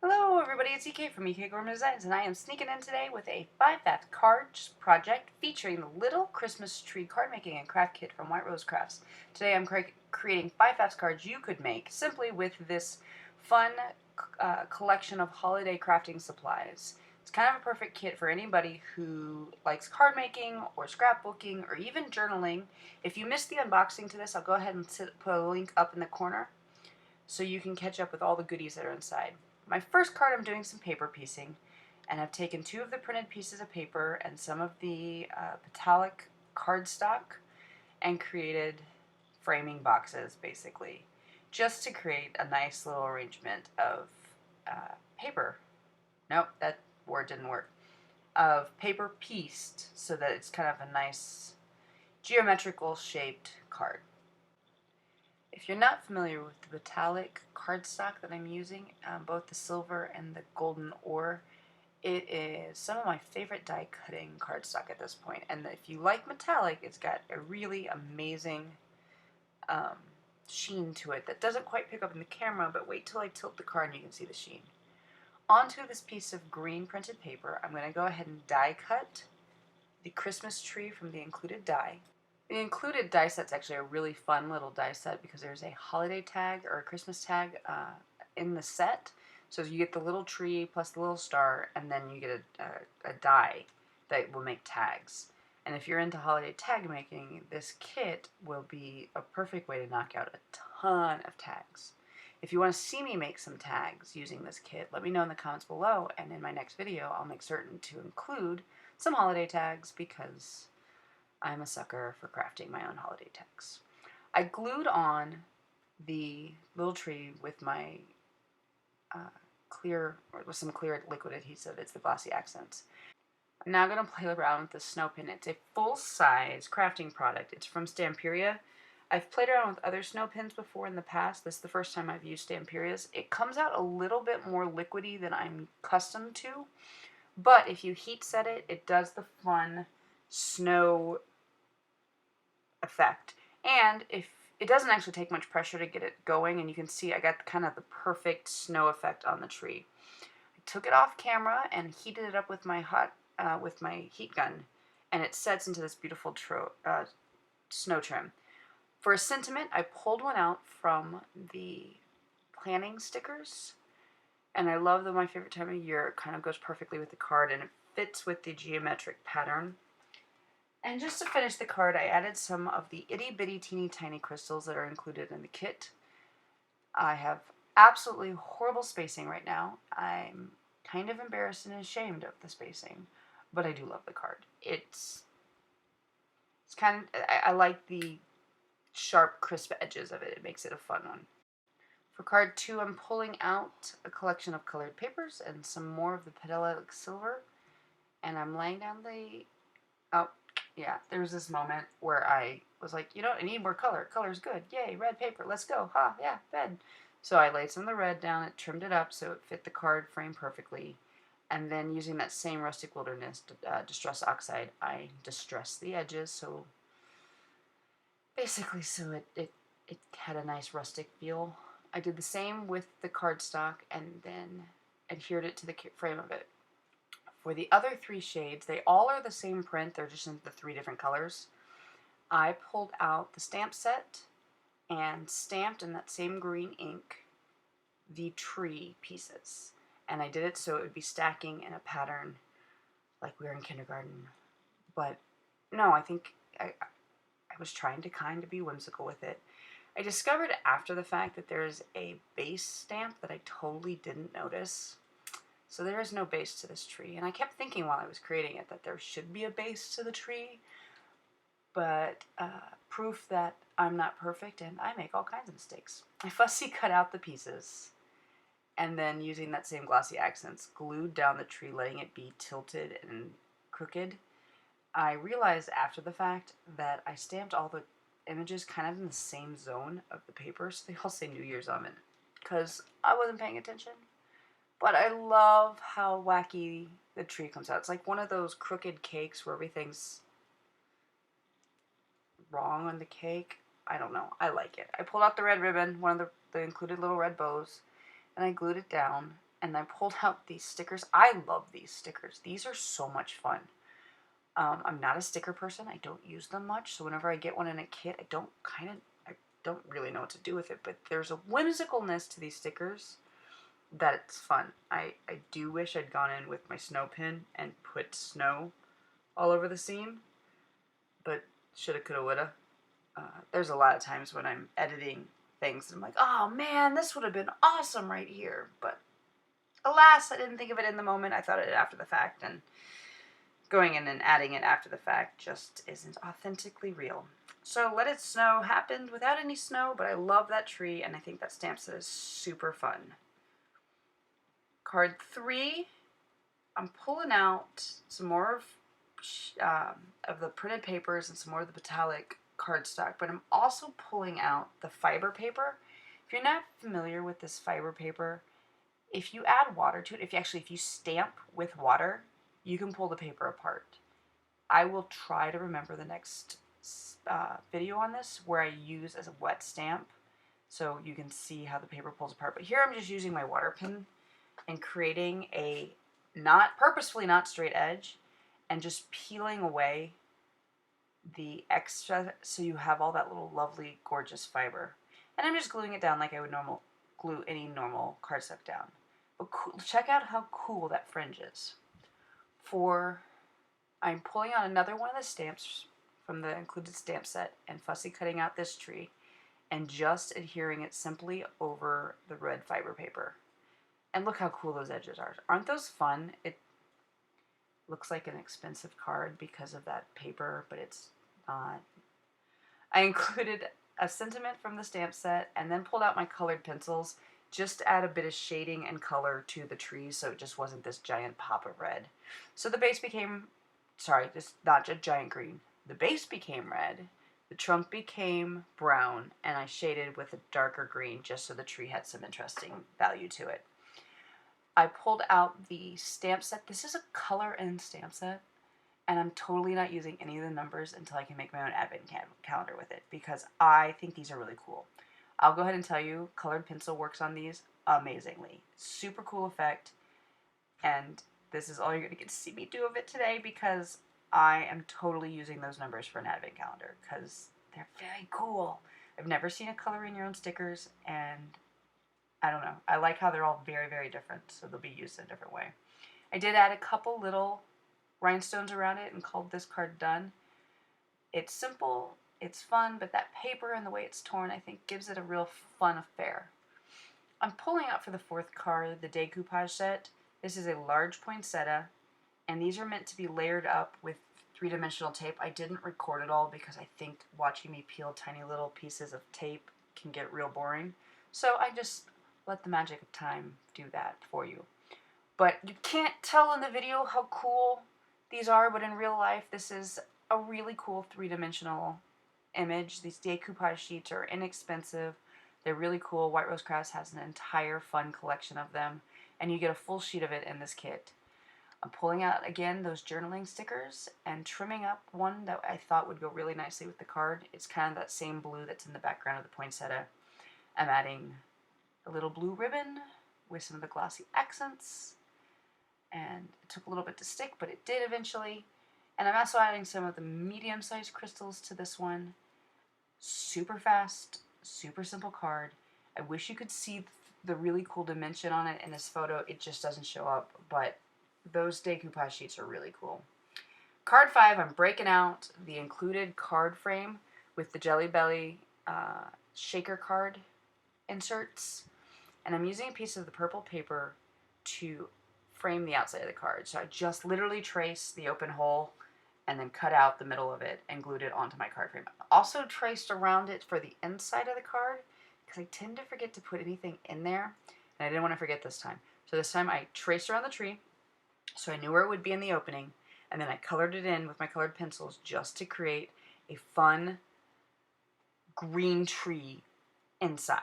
Hello everybody, it's EK from Gorman Designs, and I am sneaking in today with a 5-bath cards project featuring the Little Christmas Tree Card Making and Craft Kit from White Rose Crafts. Today I'm creating 5-bath cards you could make simply with this fun collection of holiday crafting supplies. It's kind of a perfect kit for anybody who likes card making or scrapbooking or even journaling. If you missed the unboxing to this, I'll go ahead and put a link up in the corner so you can catch up with all the goodies that are inside. My first card, I'm doing some paper piecing, and I've taken 2 of the printed pieces of paper and some of the metallic cardstock and created framing boxes, basically, just to create a nice little arrangement of paper. Nope, that word didn't work. Of paper pieced so that it's kind of a nice geometrical shaped card. If you're not familiar with the metallic cardstock that I'm using, both the silver and the golden ore, it is some of my favorite die cutting cardstock at this point. And if you like metallic, it's got a really amazing um, sheen to it that doesn't quite pick up in the camera, but wait till I tilt the card and you can see the sheen. Onto this piece of green printed paper, I'm going to go ahead and die cut the Christmas tree from the included die. The included die set's actually a really fun little die set because there's a holiday tag or a Christmas tag in the set. So you get the little tree plus the little star, and then you get a die that will make tags. And if you're into holiday tag making, this kit will be a perfect way to knock out a ton of tags. If you want to see me make some tags using this kit, let me know in the comments below, and in my next video I'll make certain to include some holiday tags because I'm a sucker for crafting my own holiday tags. I glued on the little tree with my with some clear liquid adhesive. It's the Glossy Accents. I'm now going to play around with the snow pin. It's a full-size crafting product. It's from Stamperia. I've played around with other snow pins before in the past. This is the first time I've used Stamperia's. It comes out a little bit more liquidy than I'm accustomed to, but if you heat set it, it does the fun snow effect. And if it doesn't actually take much pressure to get it going, and you can see I got kind of the perfect snow effect on the tree. I took it off camera and heated it up with my heat gun, and it sets into this beautiful snow trim. For a sentiment, I pulled one out from the planning stickers, and I love that my favorite time of year. It kind of goes perfectly with the card, and it fits with the geometric pattern. And just to finish the card, I added some of the itty bitty teeny tiny crystals that are included in the kit. I have absolutely horrible spacing right now. I'm kind of embarrassed and ashamed of the spacing, but I do love the card. It's kind of, I like the sharp, crisp edges of it. It makes it a fun one. For card 2, I'm pulling out a collection of colored papers and some more of the petallic silver, and I'm laying down the, oh, yeah, there was this moment where I was like, you know, I need more color. Color's good. Yay, red paper. Let's go. Ha, yeah, bed. So I laid some of the red down. It trimmed it up so it fit the card frame perfectly. And then using that same Rustic Wilderness Distress Oxide, I distressed the edges so basically so it had a nice rustic feel. I did the same with the cardstock and then adhered it to the frame of it. For the other 3 shades, they all are the same print, they're just in the 3 different colors. I pulled out the stamp set and stamped in that same green ink the tree pieces. And I did it so it would be stacking in a pattern like we were in kindergarten. But no, I think I was trying to kind of be whimsical with it. I discovered after the fact that there's a base stamp that I totally didn't notice. So there is no base to this tree, and I kept thinking while I was creating it that there should be a base to the tree, but proof that I'm not perfect and I make all kinds of mistakes. I fussy cut out the pieces, and then using that same Glossy Accents, glued down the tree, letting it be tilted and crooked. I realized after the fact that I stamped all the images kind of in the same zone of the paper, so they all say New Year's on it, because I wasn't paying attention. But I love how wacky the tree comes out. It's like one of those crooked cakes where everything's wrong on the cake. I don't know. I like it. I pulled out the red ribbon, one of the included little red bows, and I glued it down. and I pulled out these stickers. I love these stickers. These are so much fun. I'm not a sticker person. I don't use them much, so whenever I get one in a kit, I don't really know what to do with it, but there's a whimsicalness to these stickers that it's fun. I do wish I'd gone in with my snow pin and put snow all over the seam, but shoulda, coulda, woulda. There's a lot of times when I'm editing things and I'm like, oh man, this would have been awesome right here, but alas, I didn't think of it in the moment. I thought of it after the fact, and going in and adding it after the fact just isn't authentically real. So Let It Snow happened without any snow, but I love that tree, and I think that stamp set is super fun. Card 3, I'm pulling out some more of the printed papers and some more of the metallic cardstock, but I'm also pulling out the fiber paper. If you're not familiar with this fiber paper, if you add water to it, if you stamp with water, you can pull the paper apart. I will try to remember the next video on this where I use as a wet stamp so you can see how the paper pulls apart. But here I'm just using my water pen and creating a purposefully not straight edge and just peeling away the extra so you have all that little lovely gorgeous fiber. And I'm just gluing it down like I would glue any normal cardstock down. But check out how cool that fringe is. I'm pulling out another one of the stamps from the included stamp set and fussy cutting out this tree and just adhering it simply over the red fiber paper. And look how cool those edges are. Aren't those fun? It looks like an expensive card because of that paper, but it's not. I included a sentiment from the stamp set and then pulled out my colored pencils just to add a bit of shading and color to the tree so it just wasn't this giant pop of red. So the base became, just not just giant green. The base became red, the trunk became brown, and I shaded with a darker green just so the tree had some interesting value to it. I pulled out the stamp set. This is a color-in stamp set, and I'm totally not using any of the numbers until I can make my own advent calendar with it because I think these are really cool. I'll go ahead and tell you, colored pencil works on these amazingly. Super cool effect, and this is all you're going to get to see me do of it today because I am totally using those numbers for an advent calendar because they're very cool. I've never seen a color in your own stickers, and I don't know. I like how they're all very, very different, so they'll be used in a different way. I did add a couple little rhinestones around it and called this card Done. It's simple, it's fun, but that paper and the way it's torn, I think, gives it a real fun affair. I'm pulling out for the 4th card the Decoupage set. This is a large poinsettia, and these are meant to be layered up with 3-dimensional tape. I didn't record it all because I think watching me peel tiny little pieces of tape can get real boring. So I just let the magic of time do that for you. But you can't tell in the video how cool these are, but in real life, this is a really cool 3-dimensional image. These decoupage sheets are inexpensive. They're really cool. White Rose Crafts has an entire fun collection of them, and you get a full sheet of it in this kit. I'm pulling out, again, those journaling stickers and trimming up one that I thought would go really nicely with the card. It's kind of that same blue that's in the background of the poinsettia. I'm adding a little blue ribbon with some of the glossy accents, and it took a little bit to stick, but it did eventually. And I'm also adding some of the medium-sized crystals to this one. Super fast, super simple card. I wish you could see the really cool dimension on it in this photo. It just doesn't show up, but those decoupage sheets are really cool. Card 5, I'm breaking out the included card frame with the Jelly Belly shaker card inserts, and I'm using a piece of the purple paper to frame the outside of the card. So I just literally traced the open hole and then cut out the middle of it and glued it onto my card frame. Also traced around it for the inside of the card because I tend to forget to put anything in there, and I didn't want to forget this time. So this time I traced around the tree so I knew where it would be in the opening, and then I colored it in with my colored pencils just to create a fun green tree inside.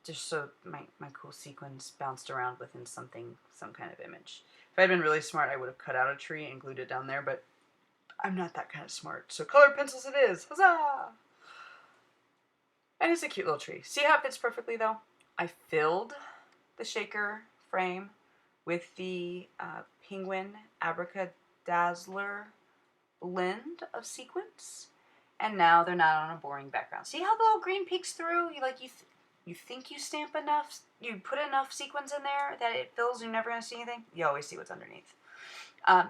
Just so my cool sequins bounced around within some kind of image. If I'd been really smart, I would have cut out a tree and glued it down there, but I'm not that kind of smart. So colored pencils it is. Huzzah! And it's a cute little tree. See how it fits perfectly, though? I filled the shaker frame with the Penguin Abracadazzler blend of sequins, and now they're not on a boring background. See how the little green peeks through? You think you stamp enough, you put enough sequins in there that it fills, you're never going to see anything. You always see what's underneath.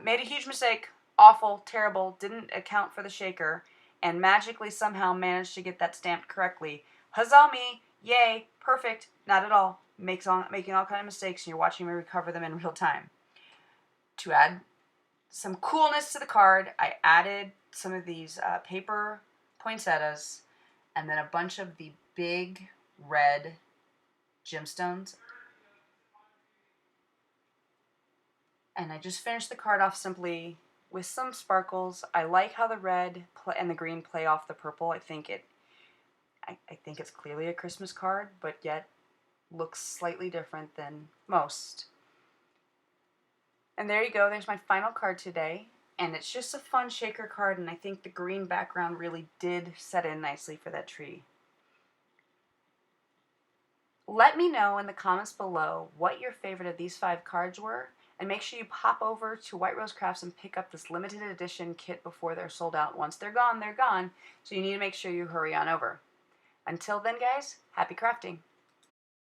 Made a huge mistake, awful, terrible, didn't account for the shaker, and magically somehow managed to get that stamped correctly. Huzzah me, yay, perfect, not at all. Making all kind of mistakes, and you're watching me recover them in real time. To add some coolness to the card, I added some of these paper poinsettias and then a bunch of the big red gemstones. And I just finished the card off simply with some sparkles. I like how the red and the green play off the purple. I think it's clearly a Christmas card, but yet looks slightly different than most. And there you go, there's my final card today. And it's just a fun shaker card, and I think the green background really did set in nicely for that tree. Let me know in the comments below what your favorite of these 5 cards were, and make sure you pop over to White Rose Crafts and pick up this limited edition kit before they're sold out. Once they're gone, so you need to make sure you hurry on over. Until then, guys, happy crafting!